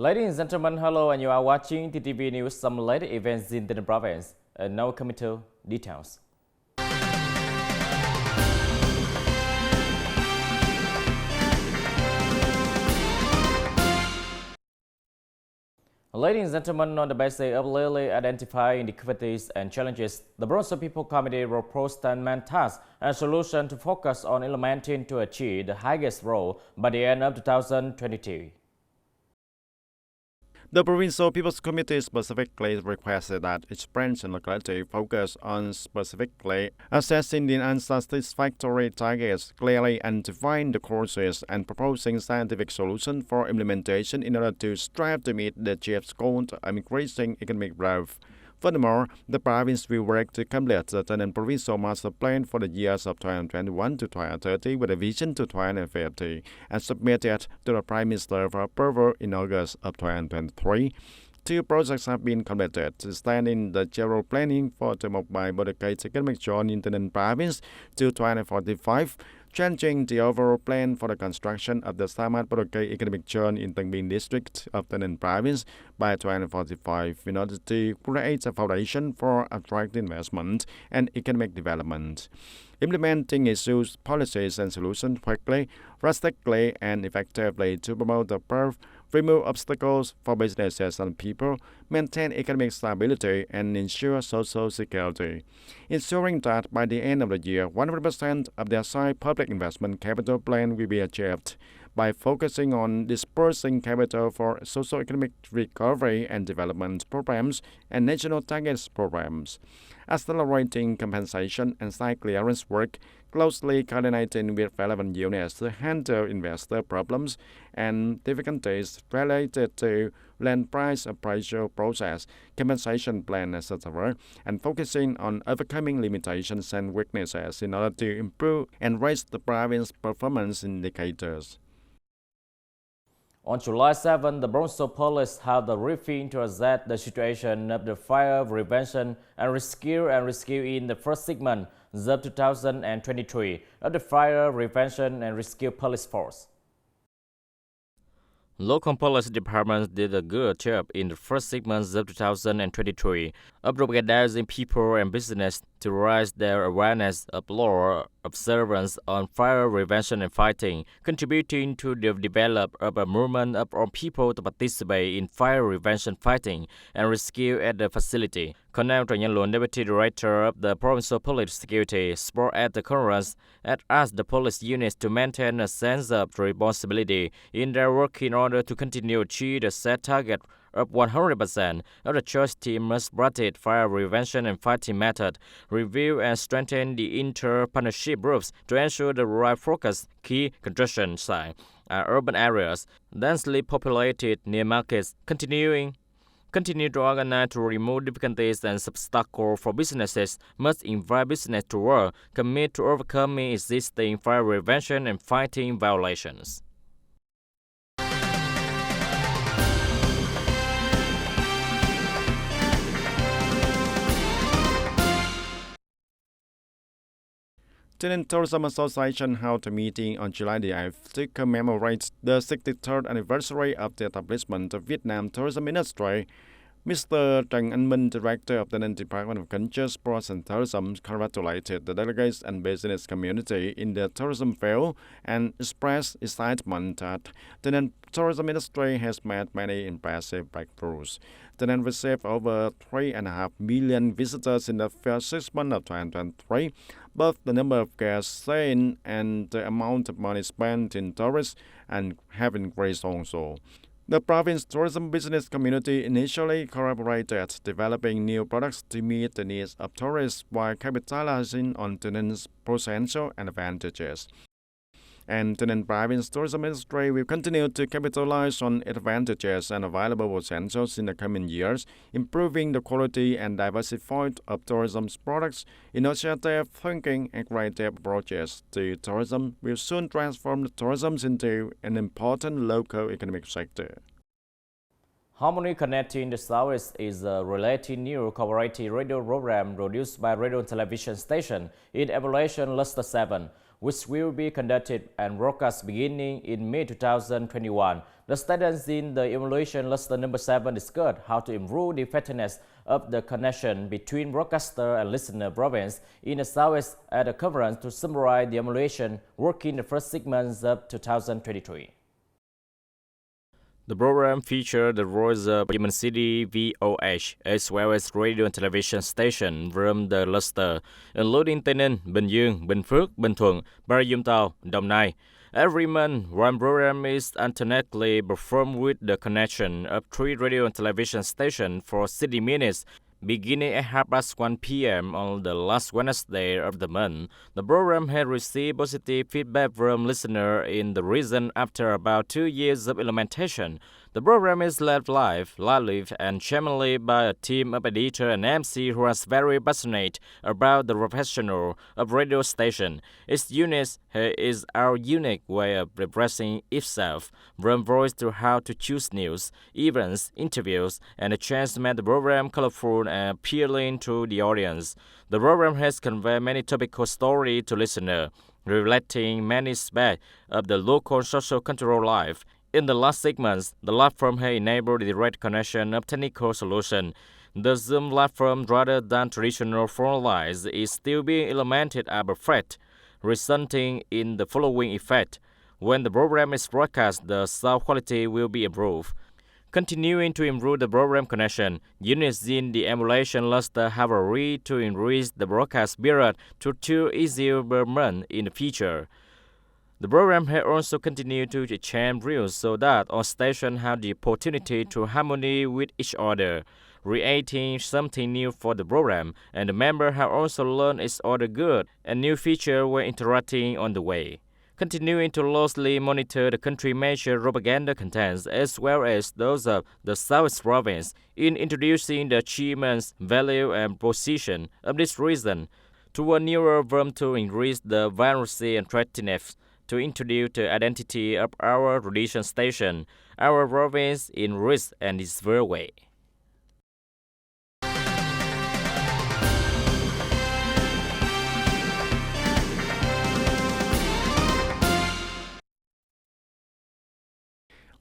Ladies and gentlemen, hello, and you are watching TTV News, some latest events in the province. And now coming to details. Ladies and gentlemen, on the basis of clearly identifying difficulties and challenges, the Bronze People Committee will propose 10 main tasks and solutions to focus on implementing to achieve the highest role by the end of 2022. The Provincial People's Committee specifically requested that each branch and locality focus on specifically assessing the unsatisfactory targets, clearly identifying the causes, and proposing scientific solutions for implementation in order to strive to meet the chief's goal of increasing economic growth. Furthermore, the province will work to complete the 10th Provincial Master Plan for the years of 2021 to 2030 with a vision to 2050 and submit it to the Prime Minister for approval in August of 2023. Two projects have been completed to stand in the general planning for the mobile Border-Gate economic zone in the province to 2045, changing the overall plan for the construction of the Samat Border-Gate economic zone in Tân Biên district of the province by 2045 in order to create a foundation for attractive investment and economic development. Implementing issues, policies, and solutions quickly, drastically, and effectively to promote the growth, remove obstacles for businesses and people, maintain economic stability, and ensure social security. Ensuring that by the end of the year, 100% of the assigned public investment capital plan will be achieved by focusing on dispersing capital for socio-economic recovery and development programs and national targets programs, accelerating compensation and site clearance work, closely coordinating with relevant units to handle investor problems and difficulties related to land price appraisal process, compensation plan, etc., and focusing on overcoming limitations and weaknesses in order to improve and raise the province's performance indicators. On July 7, the Bronze Police held a briefing to assess the situation of the fire prevention and rescue in the first segment of 2023 of the Fire Prevention and Rescue Police Force. Local police departments did a good job in the first segment of 2023 of organizing people and business to raise their awareness of law observance on fire prevention and fighting, contributing to the development of a movement of all people to participate in fire prevention fighting and rescue at the facility. Colonel TayNinhTV, Deputy Director of the Provincial Police Security, spoke at the conference and asked the police units to maintain a sense of responsibility in their work in order to continue to achieve the set target of 100% of the choice team must practice fire prevention and fighting method, review and strengthen the inter-partnership groups to ensure the right focus key construction sites are urban areas, densely populated near markets, continue to organize to remove difficulties and obstacles for businesses, must invite business to work, commit to overcoming existing fire prevention and fighting violations. TayNinhTV Tourism Association held a meeting on July the 8th to commemorate the 63rd anniversary of the establishment of Vietnam Tourism Ministry. Mr. Trần Anh Minh, Director of the Department of Culture, Sports and Tourism, congratulated the delegates and business community in the tourism field and expressed excitement that the tourism industry has made many impressive breakthroughs. TayNinhTV received over 3.5 million visitors in the first 6 months of 2023. Both the number of guests seen and the amount of money spent in tourists have increased also. The province tourism business community initially collaborated, developing new products to meet the needs of tourists while capitalizing on TayNinhTV's potential and advantages. And TayNinhTV Province Tourism Industry will continue to capitalize on advantages and available potentials in the coming years, improving the quality and diversity of tourism's products. Innovative thinking and creative approaches to tourism will soon transform the tourism into an important local economic sector. Harmony Connecting the Southeast is a relatively new cooperative radio program produced by radio and television station in Evaluation Luster 7, which will be conducted and broadcast beginning in May 2021. The students in the evaluation cluster number 7 discussed how to improve the effectiveness of the connection between broadcaster and listener province in the Southwest at a conference to summarize the evaluation work in the first 6 months of 2023. The program featured the voice of Human City VOH as well as radio and television stations from the cluster, including Tây Ninh, Bình Dương, Bình Phước, Bình Thuận, Bà Rịa Vũng Tàu, Đồng Nai. Every month, one program is alternately performed with the connection of 3 radio and television stations for 60 minutes. Beginning at 1:30 p.m. on the last Wednesday of the month, the program had received positive feedback from listeners in the region after about 2 years of implementation. The program is led live, lively, and championed by a team of editor and MC who are very passionate about the professional of radio station. Its unique is our unique way of expressing itself, from voice to how to choose news, events, interviews, and a chance to make the program colorful and appealing to the audience. The program has conveyed many topical stories to listeners, reflecting many aspects of the local social cultural life. In the last 6 months, the platform has enabled the direct connection of technical solutions. The Zoom platform, rather than traditional phone lines, is still being implemented at perfect, resulting in the following effect. When the program is broadcast, the sound quality will be improved. Continuing to improve the program connection, units in the emulation cluster have agreed to increase the broadcast period to 2 easier per month in the future. The program has also continued to change rules so that all stations have the opportunity to harmony with each other, creating something new for the program, and the members have also learned its other good and new features were interacting on the way. Continuing to closely monitor the country major propaganda contents as well as those of the South Province in introducing the achievements, value, and position of this region to a newer form to increase the vibrancy and attractiveness, to introduce the identity of our tradition station, our province in rich and diverse way.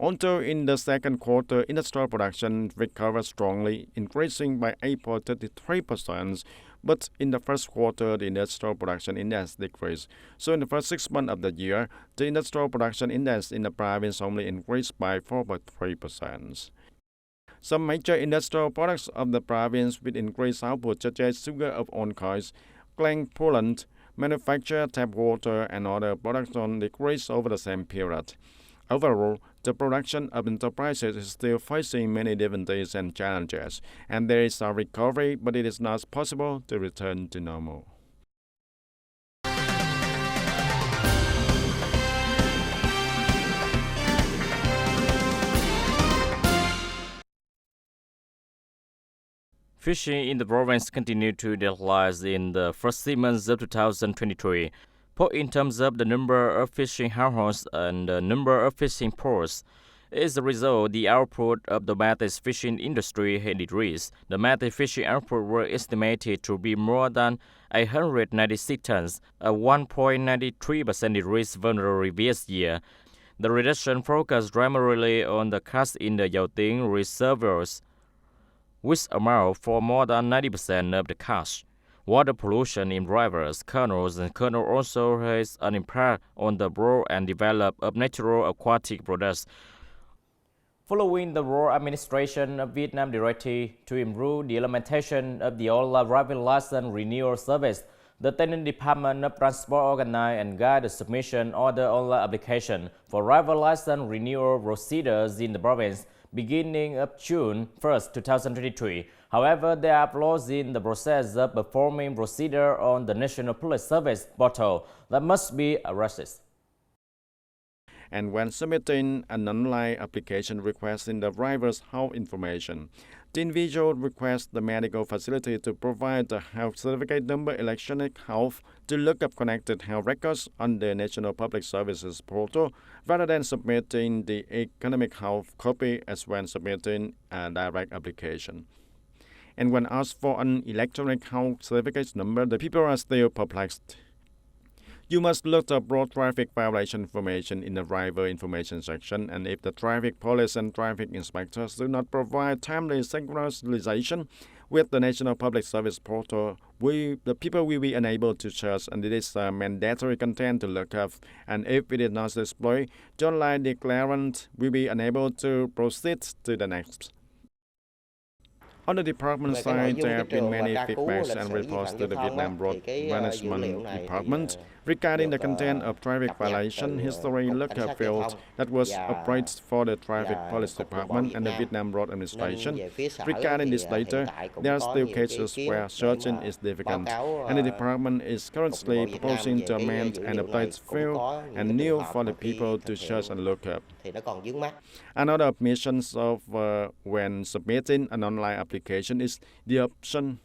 Although in the second quarter, industrial production recovered strongly, increasing by 8.33%, but in the first quarter, the industrial production index decreased. So in the first 6 months of the year, the industrial production index in the province only increased by 4.3%. Some major industrial products of the province with increased output, such as sugar of own coins, Glen Poland, manufactured tap water, and other products decreased over the same period. Overall, the production of enterprises is still facing many difficulties and challenges, and there is a recovery, but it is not possible to return to normal. Fishing in the province continued to decline in the first 6 months of 2023. Both in terms of the number of fishing households and the number of fishing ports. As a result, the output of the domestic fishing industry had decreased. The domestic fishing output was estimated to be more than 896 tons, a 1.93% decrease from the previous year. The reduction focused primarily on the cuts in the yachting reservoirs, which amount for more than 90% of the catch. Water pollution in rivers, canals, and canals also has an impact on the growth and development of natural aquatic products. Following the Royal Administration of Vietnam directive to improve the implementation of the online driving license renewal service, the TayNinhTV Department of Transport organized and guided the submission of the online application for driver license renewal procedures in the province beginning of June 1, 2023. However, there are flaws in the process of performing procedure on the National Public Service portal that must be addressed. And when submitting an online application requesting the driver's health information, the individual requests the medical facility to provide the health certificate number electronic health to look up connected health records on the National Public Services portal rather than submitting the economic health copy as when submitting a direct application. And when asked for an electronic health certificate number, the people are still perplexed. You must look up broad traffic violation information in the driver information section, and if the traffic police and traffic inspectors do not provide timely synchronization with the National Public Service Portal, the people will be unable to search, and it is mandatory content to look up. And if it is not displayed, the online declarant will be unable to proceed to the next. On the department side, there have been many feedbacks and reports to the Vietnam Road Management Department regarding the content of traffic violation history lookup field that was operated for the Traffic Police Department and the Vietnam Road Administration. Regarding this data, there are still cases where searching is difficult, and the department is currently proposing to amend and update field and new for the people to search and look up. Another omission of when submitting an online application is the option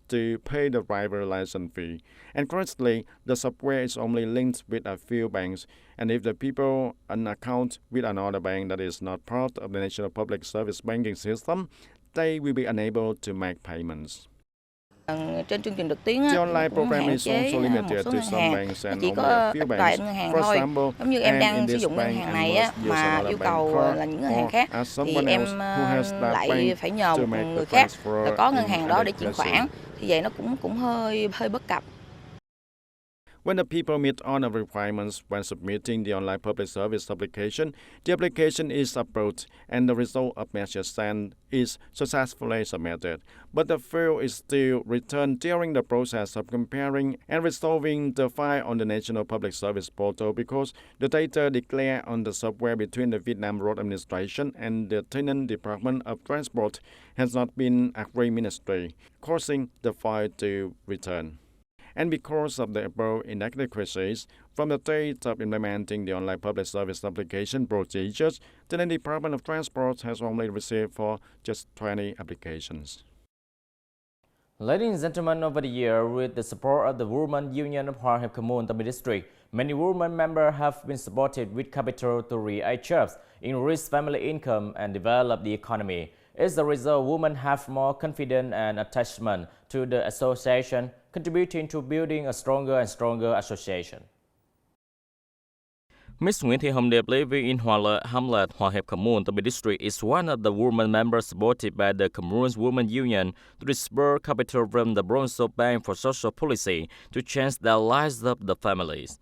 to pay the driver license fee. And currently, the software is only linked with a few banks, and if the people an account with another bank that is not part of the National Public Service banking system, they will be unable to make payments. Trên chương trình trực tuyến The online cũng program hạn is chế also một limited số to ngân some hàng, banks nó and chỉ only có a few ít vài banks. ngân hàng For thôi. example, Giống như em and đang in sử this dụng ngân bank hàng and này must use mà another yêu bank cầu card, là những ngân hàng or khác ask thì someone em else who has that lại bank phải nhờ to một make người the khác transfer để có ngân in hàng đó để chuyển adequacy. khoản, thì vậy nó cũng hơi bất cập. When the people meet all the requirements when submitting the online public service application, the application is approved and the result of message sent is successfully submitted. But the field is still returned during the process of comparing and resolving the file on the National Public Service Portal because the data declared on the software between the Vietnam Road Administration and the TayNinhTV Department of Transport has not been agreed ministry, causing the file to return. And because of the above inadequacies, from the date of implementing the online public service application procedures, the Department of Transport has only received for just 20 applications. Ladies and gentlemen, over the year, with the support of the Women Union of Hoa Hiệp Community District, many women members have been supported with capital to create jobs, increase family income, and develop the economy. As a result, women have more confidence and attachment to the association, contributing to building a stronger and stronger association. Miss Nguyễn Thị Hồng Điệp living in Hoa Lợi Hamlet, Hoa Hiệp Community District is one of the women members supported by the Cameroon's Women Union to disburse capital from the Bronzo Bank for Social Policy to change the lives of the families.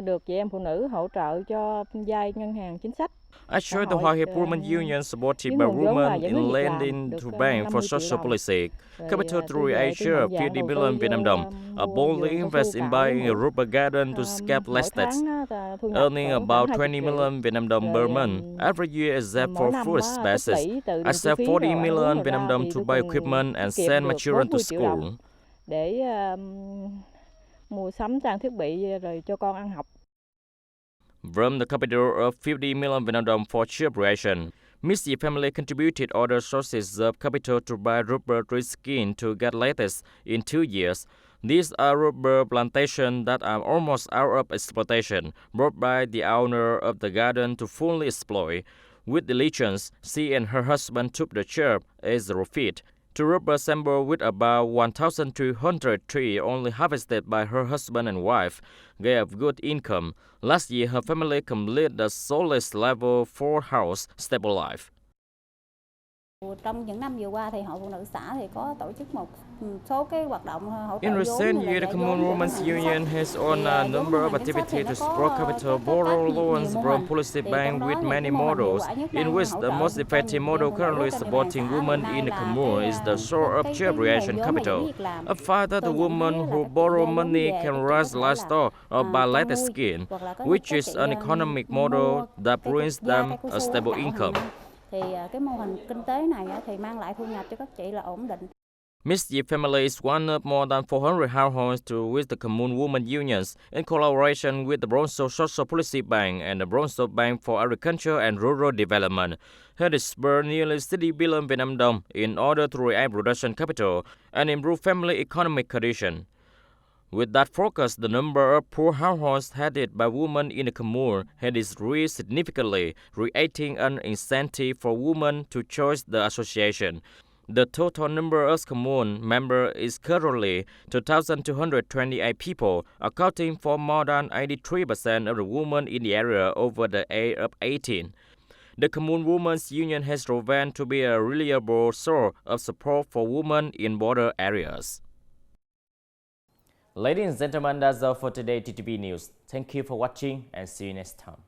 Được chị em phụ nữ hỗ trợ cho vay ngân hàng chính sách. I joined the Hoa Hiệp Women Union supported by women in lending to bank for social policy. Capital to create share 50 million Vietnam đồng. I boldly invest in buying a rubber garden to scale estates, earning about 20 million Vietnam đồng per month every year except for food expenses. I save 40 million Vietnam đồng to buy equipment and send my children to school. Để mua sắm trang thiết bị rồi cho con ăn học. From the capital of 50 million Vietnam đồng for job creation, Miss Yip family contributed other sources of capital to buy rubber tree skin to get latest in 2 years. These are rubber plantations that are almost out of exploitation, brought by the owner of the garden to fully exploit. With diligence, she and her husband took the job as a refit. To rubber sample with about 1,200 trees only harvested by her husband and wife, gave good income. Last year, her family completed the solid level 4 house stable life. Trong những năm vừa qua thì Hội Phụ Nữ xã thì có tổ chức một số cái hoạt động hỗ trợ In recent vốn years, the Cameroon Women's Union has on a number of activities to support capital, borrow loans from policy bank with many models, in which the most effective model currently supporting women in the Cameroon is the source of job creation capital. A fact that the women who borrow money can raise livestock or buy latest skin, which is an economic model that brings them a stable income. Thì cái mô hình kinh tế này thì mang lại thu nhập cho các chị là ổn định. Miss Yip family is one of more than 400 households to with the Cameroon Women Unions in collaboration with the Bronzo Social Policy Bank and the Bronzo Bank for Agriculture and Rural Development. Had disbursed nearly 60 billion Vietnam đồng in order to create production capital and improve family economic condition. With that focus, the number of poor households headed by women in the Cameroon had decreased significantly, creating an incentive for women to choose the association. The total number of commune members is currently 2,228 people, accounting for more than 83% of the women in the area over the age of 18. The Commune Women's Union has proven to be a reliable source of support for women in border areas. Ladies and gentlemen, that's all for today TTV News. Thank you for watching and see you next time.